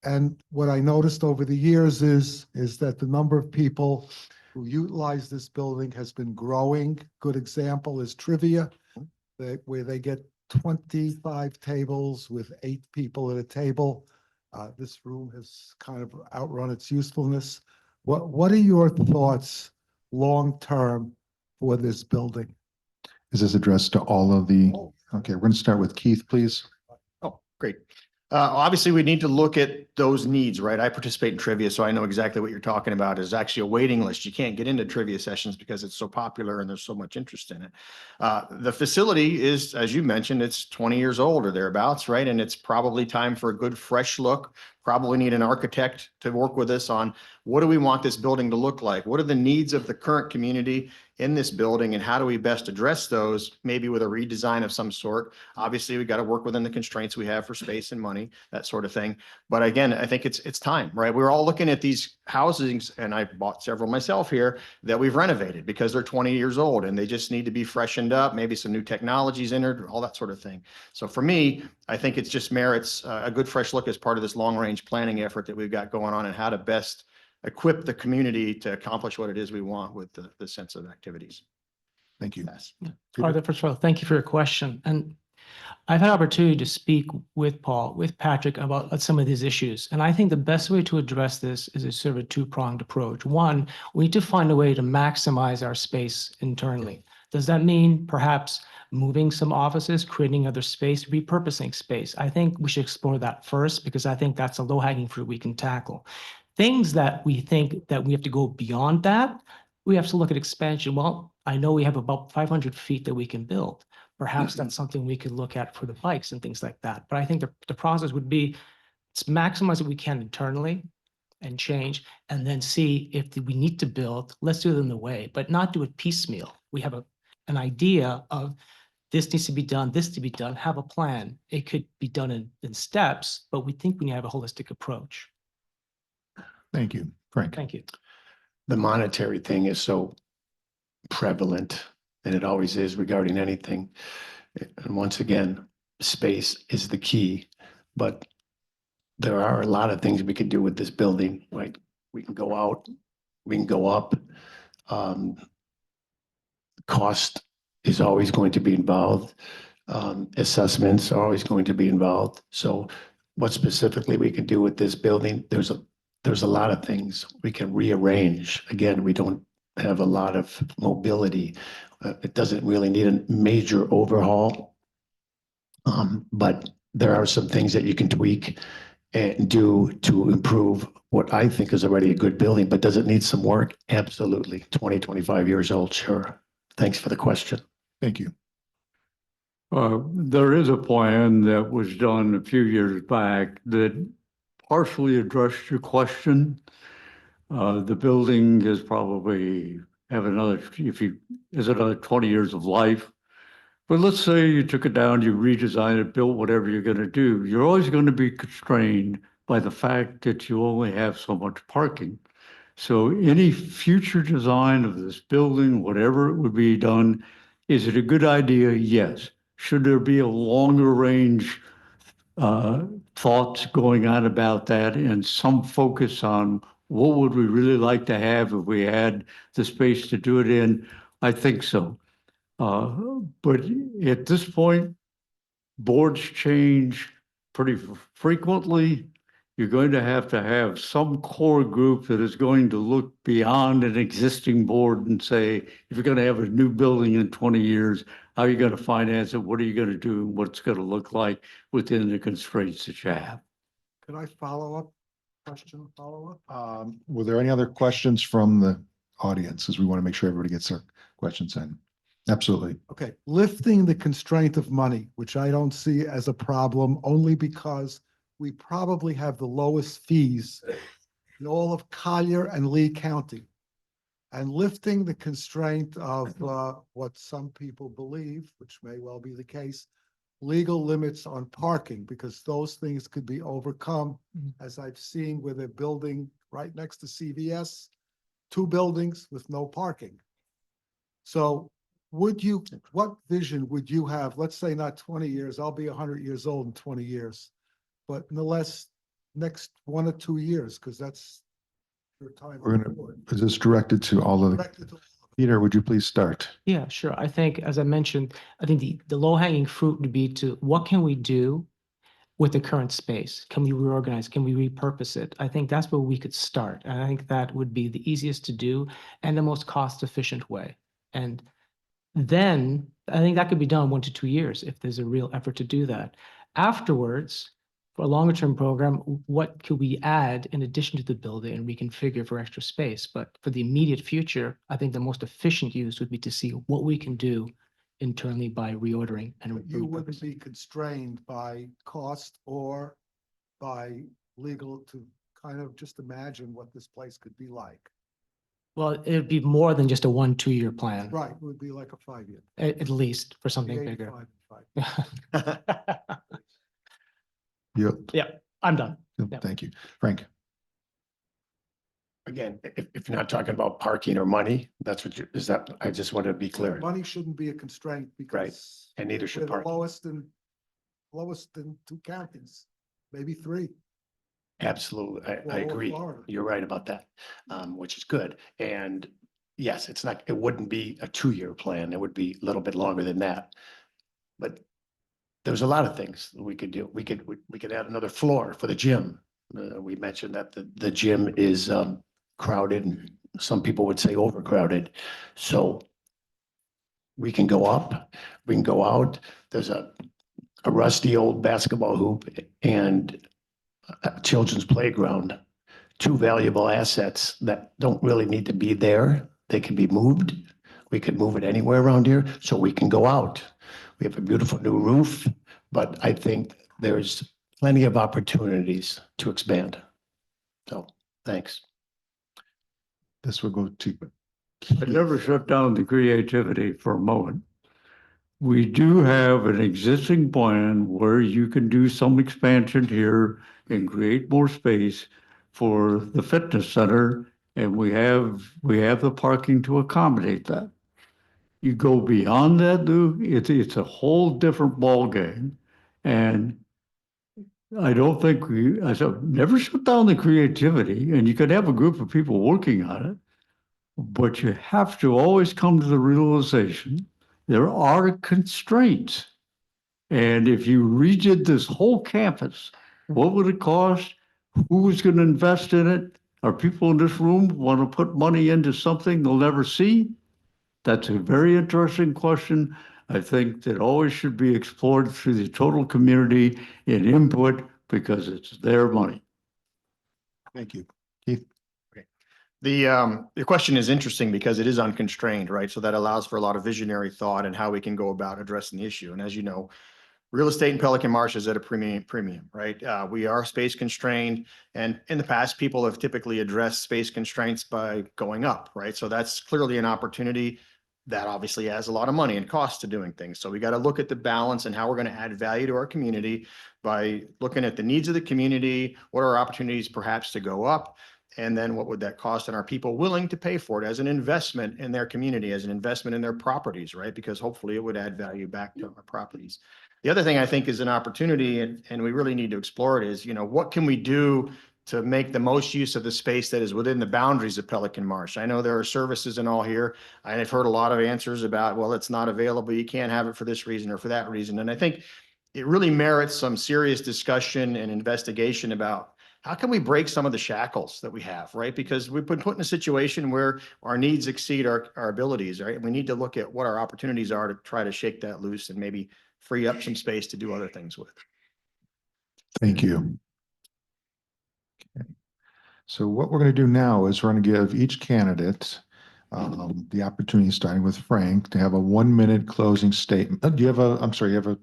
I noticed over the years is that the number of people who utilize this building has been growing. Good example is Trivia, where they get 25 tables with 8 people at a table. This room has kind of outrun its usefulness. What are your thoughts long-term for this building? Is this addressed to all of the, okay, we're going to start with Keith, please. Oh, great. Obviously, we need to look at those needs, right? I participate in trivia, so I know exactly what you're talking about. Is actually a waiting list. You can't get into trivia sessions because it's so popular and there's so much interest in it. The facility is, as you mentioned, it's 20 years old or thereabouts, right? And it's probably time for a good fresh look. Probably need an architect to work with us on what do we want this building to look like? What are the needs of the current community in this building, and how do we best address those, maybe with a redesign of some sort? Obviously, we got to work within the constraints we have for space and money, that sort of thing. But again, I think it's time, right? We're all looking at these houses, and I bought several myself here that we've renovated because they're 20 years old and they just need to be freshened up, maybe some new technologies entered, all that sort of thing. So for me, I think it's just merits a good fresh look as part of this long-range planning effort that we've got going on, and how to best equip the community to accomplish what it is we want with the sense of activities. Thank you. Yes. Peter? Arthur, first of all, thank you for your question. And I've had opportunity to speak with Paul, with Patrick about some of these issues. And I think the best way to address this is a sort of a two-pronged approach. One, we need to find a way to maximize our space internally. Does that mean perhaps moving some offices, creating other space, repurposing space? I think we should explore that first because I think that's a low-hanging fruit we can tackle. Things that we think that we have to go beyond that, we have to look at expansion. Well, I know we have about 500 feet that we can build. Perhaps that's something we could look at for the bikes and things like that. But I think the process would be, let's maximize what we can internally and change, and then see if we need to build, let's do it in the way, but not do it piecemeal. We have an idea of this needs to be done, this to be done, have a plan. It could be done in steps, but we think we need to have a holistic approach. Thank you. Frank? Thank you. The monetary thing is so prevalent, and it always is regarding anything. And once again, space is the key, but there are a lot of things we could do with this building. Like, we can go out, we can go up. Cost is always going to be involved. Assessments are always going to be involved. So what specifically we can do with this building, there's a lot of things we can rearrange. Again, we don't have a lot of mobility. It doesn't really need a major overhaul. But there are some things that you can tweak and do to improve what I think is already a good building, but does it need some work? Absolutely. 20, 25 years old, sure. Thanks for the question. Thank you. There is a plan that was done a few years back that partially addressed your question. The building is probably have another, is another 20 years of life. But let's say you took it down, you redesigned it, built whatever you're going to do. You're always going to be constrained by the fact that you only have so much parking. So any future design of this building, whatever it would be done, is it a good idea? Yes. Should there be a longer range thoughts going on about that and some focus on what would we really like to have if we had the space to do it in? I think so. But at this point, boards change pretty frequently. You're going to have some core group that is going to look beyond an existing board and say, if you're going to have a new building in 20 years, how are you going to finance it? What are you going to do? What's going to look like within the constraints that you have? Could I follow up? Question, follow up? Were there any other questions from the audience, as we want to make sure everybody gets their questions in? Absolutely. Okay, lifting the constraint of money, which I don't see as a problem, only because we probably have the lowest fees in all of Collier and Lee County. And lifting the constraint of what some people believe, which may well be the case, legal limits on parking, because those things could be overcome, as I've seen where they're building right next to CVS, 2 buildings with no parking. So what vision would you have? Let's say not 20 years, I'll be 100 years old in 20 years, but in the next 1 or 2 years, because that's your time. We're gonna, is this directed to all of the, Directed to- Peter, would you please start? Yeah, sure. I think, as I mentioned, I think the low-hanging fruit would be to what can we do with the current space? Can we reorganize? Can we repurpose it? I think that's where we could start. And I think that would be the easiest to do and the most cost-efficient way. And then I think that could be done 1 to 2 years if there's a real effort to do that. Afterwards, for a longer term program, what could we add in addition to the building and reconfigure for extra space? But for the immediate future, I think the most efficient use would be to see what we can do internally by reordering and But you wouldn't repurposing. be constrained by cost or by legal to kind of just imagine what this place could be like. Well, it'd be more than just a 1 2 year plan. Right, it would be like a 5-year. At least for Be something bigger. 85 and 5. Yep. Yeah, I'm done. Yeah. Thank you. Frank? Again, if you're not talking about parking or money, that's what is that, I just want to be clear. Money shouldn't be a constraint because And neither we're should the parking. lowest in 2 counties, maybe 3. Absolutely. I Well, agree. Florida. You're right about that, which is good. And yes, it wouldn't be a 2-year plan. It would be a little bit longer than that. But there's a lot of things that we could do. We could add another floor for the gym. We mentioned that the gym is crowded, and some people would say overcrowded. So we can go up, we can go out. There's a rusty old basketball hoop and a children's playground, 2 valuable assets that don't really need to be there. They can be moved. We could move it anywhere around here, so we can go out. We have a beautiful new roof, but I think there's plenty of opportunities to expand. So, thanks. This will go to, I never shut down the creativity for a moment. We do have an existing plan where you can do some expansion here and create more space for the fitness center, and we have the parking to accommodate that. You go beyond that, Lou, it's a whole different ballgame. And I don't think I said, never shut down the creativity, and you could have a group of people working on it. But you have to always come to the realization there are constraints. And if you redid this whole campus, what would it cost? Who's going to invest in it? Are people in this room want to put money into something they'll never see? That's a very interesting question. I think that always should be explored through the total community in input because it's their money. thank you. Keith? The question is interesting because it is unconstrained, right? So that allows for a lot of visionary thought and how we can go about addressing the issue. And as you know, real estate in Pelican Marsh is at a premium, right? We are space constrained, and in the past, people have typically addressed space constraints by going up, right? So that's clearly an opportunity that obviously has a lot of money and cost to doing things. So we got to look at the balance and how we're going to add value to our community by looking at the needs of the community, what are our opportunities perhaps to go up, and then what would that cost, and are people willing to pay for it as an investment in their community, as an investment in their properties, right? Because hopefully it would add value back to our properties. The other thing I think is an opportunity, and we really need to explore it, is, what can we do to make the most use of the space that is within the boundaries of Pelican Marsh? I know there are services and all here. I've heard a lot of answers about, well, it's not available. You can't have it for this reason or for that reason. And I think it really merits some serious discussion and investigation about how can we break some of the shackles that we have, right? Because we've been put in a situation where our needs exceed our abilities, right? We need to look at what our opportunities are to try to shake that loose and maybe free up some space to do other things with. Thank you. Okay. So what we're going to do now is we're going to give each candidate the opportunity, starting with Frank, to have a 1-minute closing statement. Do you have I'm sorry, you have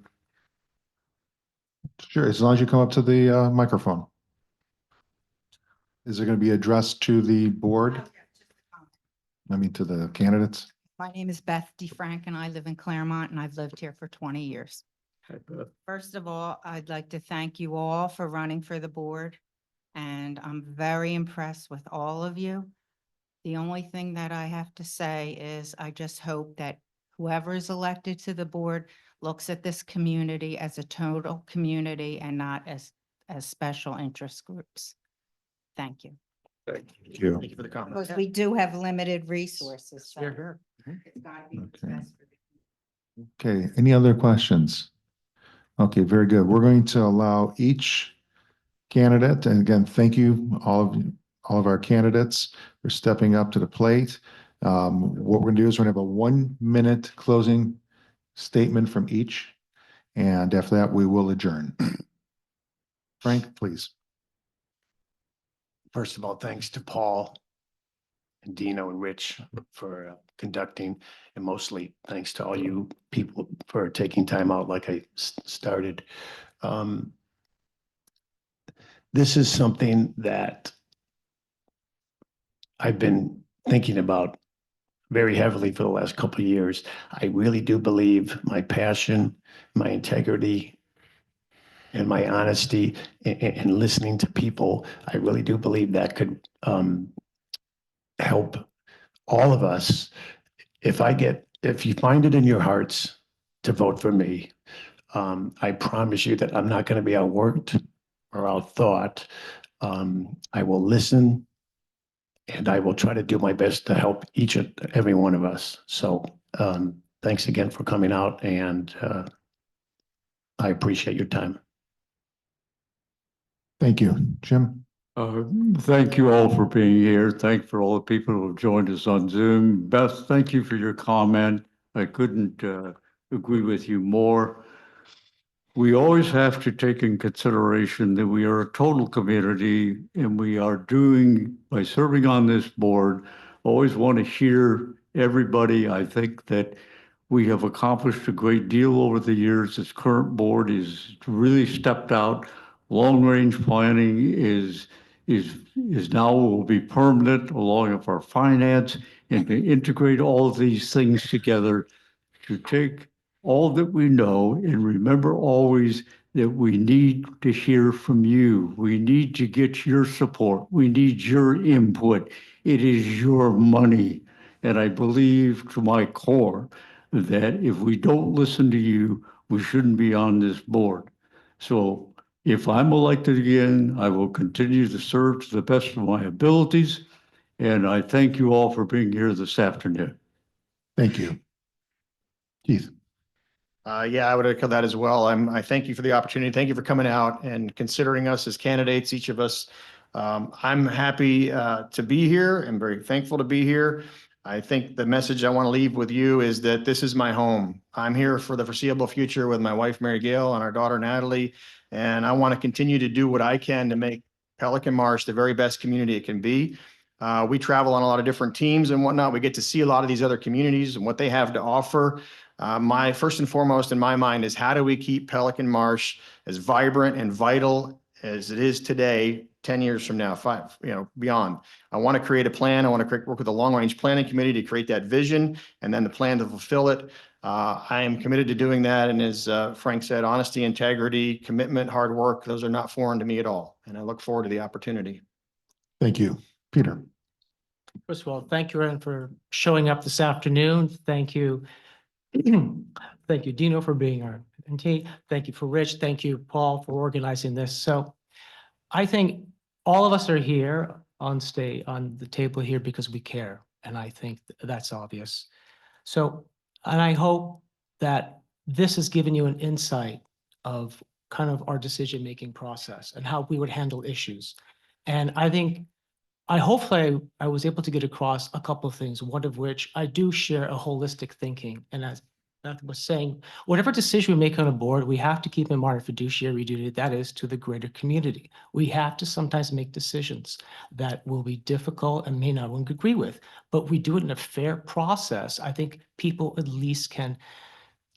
sure, as long as you come up to the microphone. Is it going to be addressed to the board? I mean, to the candidates? My name is Beth DeFrank and I live in Claremont and I've lived here for 20 years. First of all, I'd like to thank you all for running for the board. And I'm very impressed with all of you. The only thing that I have to say is I just hope that whoever is elected to the board looks at this community as a total community and not as special interest groups. Thank you. Thank you. Thank you for the comment. Because we do have limited resources. so Here, it's gotta be what's Okay. best for the Okay, any other questions? Okay, very good. We're going to allow each candidate, and again, thank you, all of our candidates for stepping up to the plate. What we're going to do is we're going to have a 1-minute closing statement from each, and after that, we will adjourn. Frank, please. First of all, thanks to Paul and Dino and Rich for conducting, and mostly thanks to all you people for taking time out like I started. This is something that I've been thinking about very heavily for the last couple of years. I really do believe my passion, my integrity, and my honesty and listening to people, I really do believe that could help all of us. If you find it in your hearts to vote for me, I promise you that I'm not going to be outworked or outthought. I will listen And I will try to do my best to help each and every one of us. So thanks again for coming out, and I appreciate your time. Thank you. Jim? Thank you all for being here. Thank for all the people who have joined us on Zoom. Beth, thank you for your comment. I couldn't agree with you more. We always have to take in consideration that we are a total community, and we are doing, by serving on this board, always want to hear everybody. I think that we have accomplished a great deal over the years. This current board is really stepped out. Long-range planning is now will be permanent along with our finance, and to integrate all of these things together to take all that we know and remember always that we need to hear from you. We need to get your support. We need your input. It is your money. And I believe to my core that if we don't listen to you, we shouldn't be on this board. So if I'm elected again, I will continue to serve to the best of my abilities. And I thank you all for being here this afternoon. Thank you. Keith? Yeah, I would echo that as well. I thank you for the opportunity. Thank you for coming out and considering us as candidates, each of us. I'm happy to be here. I'm very thankful to be here. I think the message I want to leave with you is that this is my home. I'm here for the foreseeable future with my wife, Mary Gail, and our daughter, Natalie. And I want to continue to do what I can to make Pelican Marsh the very best community it can be. We travel on a lot of different teams and whatnot. We get to see a lot of these other communities and what they have to offer. My first and foremost in my mind is how do we keep Pelican Marsh as vibrant and vital as it is today, 10 years from now, beyond. I want to create a plan. I want to work with the long range planning committee to create that vision and then the plan to fulfill it. I am committed to doing that. And as Frank said, honesty, integrity, commitment, hard work, those are not foreign to me at all. And I look forward to the opportunity. Thank you. Peter? First of all, thank you, Aaron, for showing up this afternoon. Thank you. Thank you, Dino, for being our MT. Thank you for Rich. Thank you, Paul, for organizing this. So I think all of us are here on the table here because we care. And I think that's obvious. So, and I hope that this has given you an insight of kind of our decision-making process and how we would handle issues. And hopefully I was able to get across a couple of things, one of which I do share a holistic thinking. And as Beth was saying, whatever decision we make on a board, we have to keep in mind our fiduciary duty, that is to the greater community. We have to sometimes make decisions that will be difficult and may not agree with, but we do it in a fair process. I think people at least can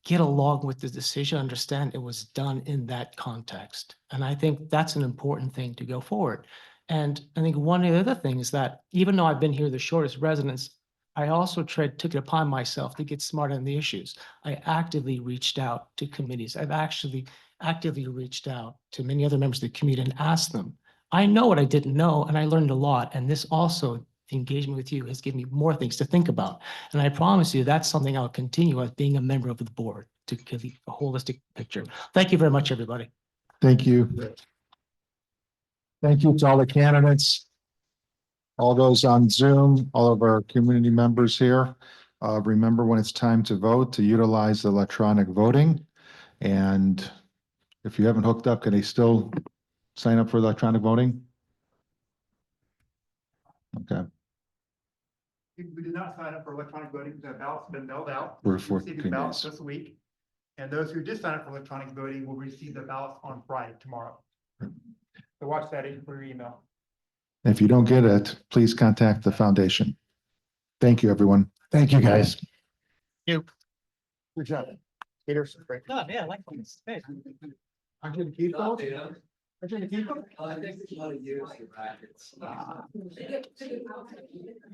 get along with the decision, understand it was done in that context. And I think that's an important thing to go forward. And I think one of the other things that even though I've been here the shortest residence, I also took it upon myself to get smart on the issues. I actively reached out to committees. I've actually actively reached out to many other members of the community and asked them. I know what I didn't know, and I learned a lot. And this also, the engagement with you has given me more things to think about. And I promise you that's something I'll continue as being a member of the board to give you a holistic picture. Thank you very much, everybody. Thank you. Thank you to all the candidates, all those on Zoom, all of our community members here. Remember when it's time to vote to utilize electronic voting. And if you haven't hooked up, can they still sign up for electronic voting? Okay. We did not sign up for electronic voting because the ballot's been mailed out. For We'll 14 receive the ballots days. this week. And those who did sign up for electronic voting will receive the ballots on Friday, tomorrow. So watch that for your email. If you don't get it, please contact the foundation. Thank you, everyone. Thank you, guys. Good job. Peter. Oh, yeah, I like this. I'm going to keep those. I'm going to keep them. I think it's how to use the brackets.